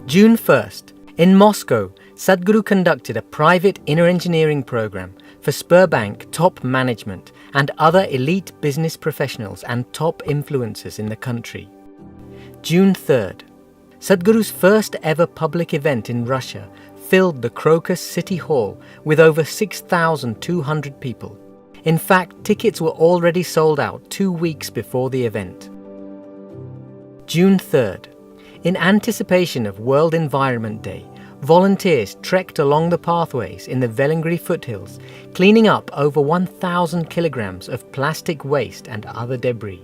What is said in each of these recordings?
June 1st. In Moscow, Sadhguru conducted a private inner engineering program for Sberbank top management and other elite business professionals and top influencers in the country. June 3rd. Sadhguru's first ever public event in Russia filled the Crocus City Hall with over 6,200 people. In fact, tickets were already sold out 2 weeks before the event. June 3rd. In anticipation of World Environment Day, volunteers trekked along the pathways in the Velingri foothills, cleaning up over 1,000 kilograms of plastic waste and other debris.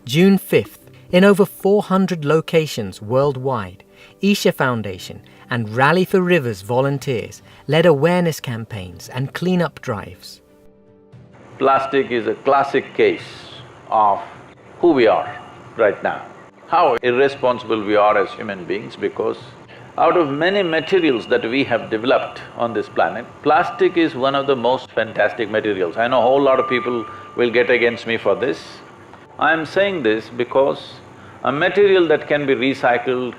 June 5th. In over 400 locations worldwide, Isha Foundation and Rally for Rivers volunteers led awareness campaigns and clean-up drives. Plastic is a classic case of who we are right now. How irresponsible we are as human beings, because out of many materials that we have developed on this planet, plastic is one of the most fantastic materials. I know a whole lot of people will get against me for this. I am saying this because a material that can be recycled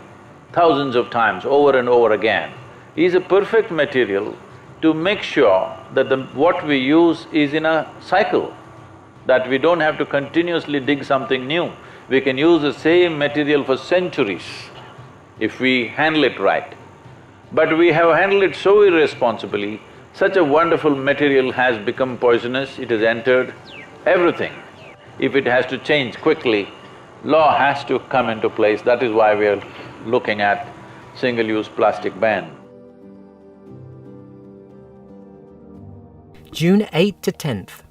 thousands of times over and over again is a perfect material to make sure that what we use is in a cycle, that we don't have to continuously dig something new. We can use the same material for centuries if we handle it right. But we have handled it so irresponsibly, such a wonderful material has become poisonous, it has entered everything. If it has to change quickly, law has to come into place. That is why we are looking at single-use plastic ban. June 8th to 10th.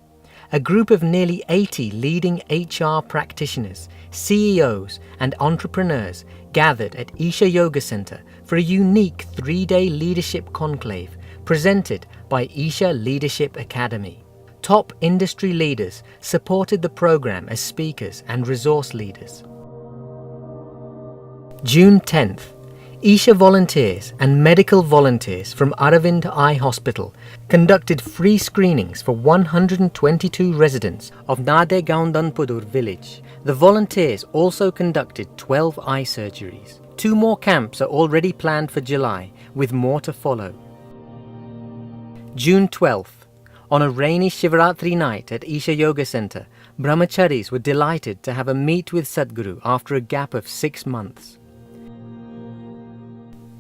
A group of nearly 80 leading HR practitioners, CEOs and entrepreneurs gathered at Isha Yoga Center for a unique 3-day leadership conclave presented by Isha Leadership Academy. Top industry leaders supported the program as speakers and resource leaders. June 10th. Isha volunteers and medical volunteers from Aravind Eye Hospital conducted free screenings for 122 residents of Nadegaondanpudur village. The volunteers also conducted 12 eye surgeries. 2 more camps are already planned for July, with more to follow. June 12th. On a rainy Shivaratri night at Isha Yoga Center, brahmacharis were delighted to have a meet with Sadhguru after a gap of 6 months.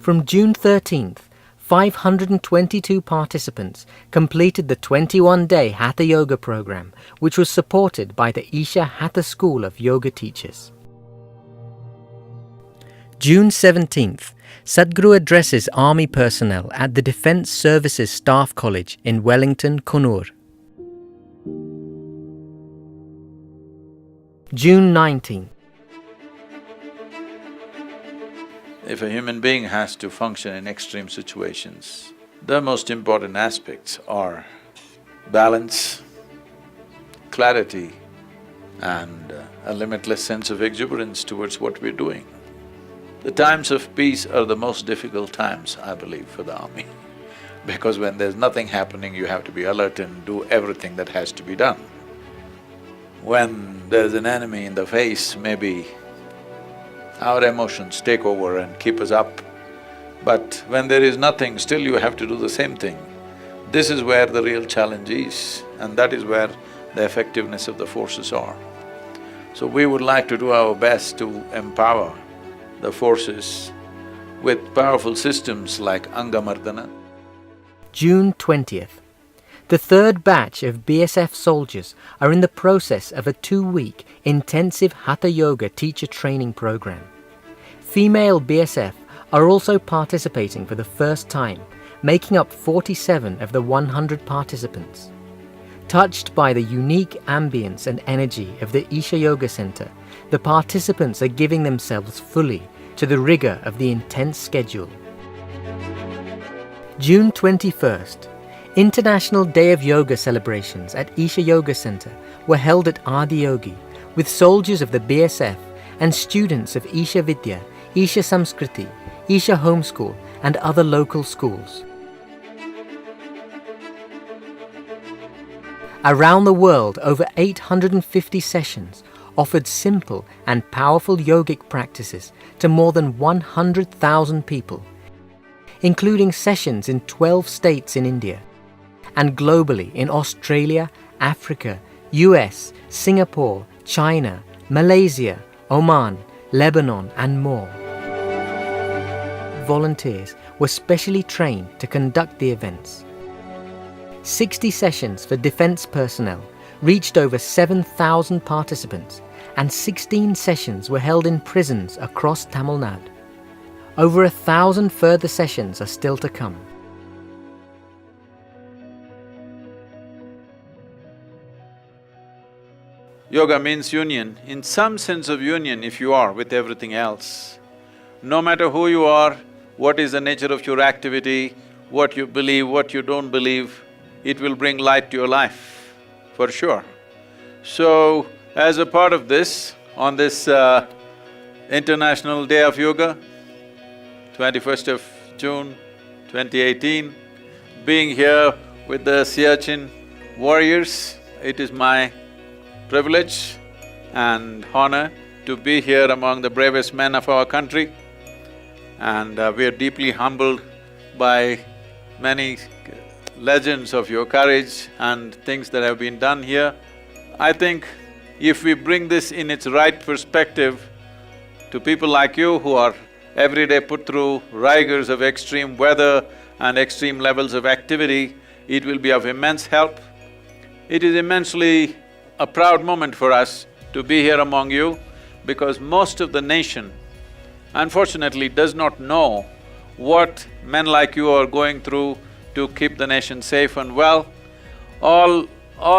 From June 13th, 522 participants completed the 21-day Hatha Yoga program, which was supported by the Isha Hatha School of Yoga teachers. June 17th, Sadhguru addresses army personnel at the Defence Services Staff College in Wellington, Connor. June 19th. If a human being has to function in extreme situations, the most important aspects are balance, clarity, and a limitless sense of exuberance towards what we're doing. The times of peace are the most difficult times, I believe, for the army. Because when there's nothing happening, you have to be alert and do everything that has to be done. When there's an enemy in the face, maybe our emotions take over and keep us up. But when there is nothing, still you have to do the same thing. This is where the real challenge is, and that is where the effectiveness of the forces are. So we would like to do our best to empower the forces with powerful systems like Angamardana. June 20th. The 3rd batch of BSF soldiers are in the process of a 2-week intensive Hatha Yoga teacher training program. Female BSF are also participating for the first time, making up 47 of the 100 participants. Touched by the unique ambience and energy of the Isha Yoga Center, the participants are giving themselves fully to the rigor of the intense schedule. June 21st. International Day of Yoga celebrations at Isha Yoga Center were held at Adiyogi with soldiers of the BSF and students of Isha Vidya, Isha Samskriti, Isha Homeschool and other local schools. Around the world, over 850 sessions, offered simple and powerful yogic practices to more than 100,000 people, including sessions in 12 states in India, and globally in Australia, Africa, US, Singapore, China, Malaysia, Oman, Lebanon, and more. Volunteers were specially trained to conduct the events. 60 sessions for defense personnel reached over 7,000 participants, and 16 sessions were held in prisons across Tamil Nadu. Over 1,000 further sessions are still to come. Yoga means union. In some sense of union, if you are with everything else, no matter who you are, what is the nature of your activity, what you believe, what you don't believe, it will bring light to your life, for sure. So, as a part of this, on this International Day of Yoga, 21st of June, 2018, being here with the Siachen warriors, it is my privilege and honor to be here among the bravest men of our country, and we are deeply humbled by many legends of your courage and things that have been done here. I think if we bring this in its right perspective to people like you who are every day put through rigors of extreme weather and extreme levels of activity, it will be of immense help. It is immensely a proud moment for us to be here among you, because most of the nation, unfortunately, does not know what men like you are going through to keep the nation safe and well. All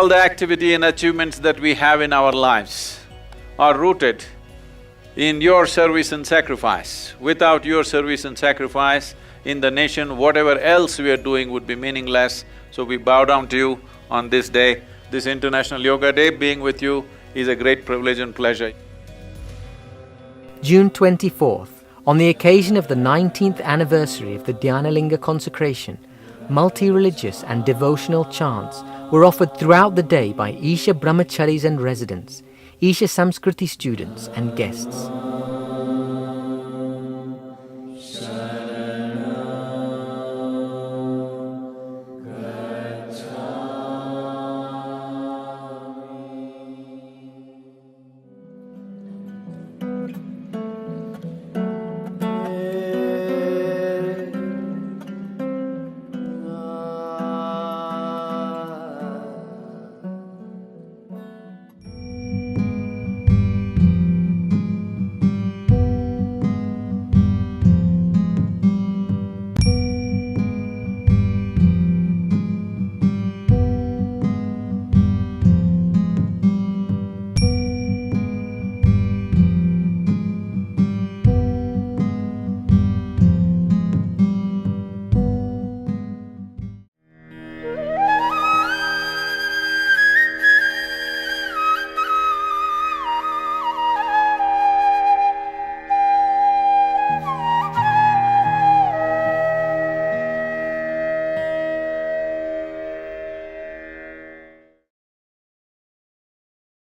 the activity and achievements that we have in our lives are rooted in your service and sacrifice. Without your service and sacrifice in the nation, whatever else we are doing would be meaningless. So we bow down to you on this day. This International Yoga Day, being with you is a great privilege and pleasure. June 24th, on the occasion of the 19th anniversary of the Dhyanalinga consecration, multi-religious and devotional chants were offered throughout the day by Isha Brahmacharis and residents, Isha Samskriti students and guests.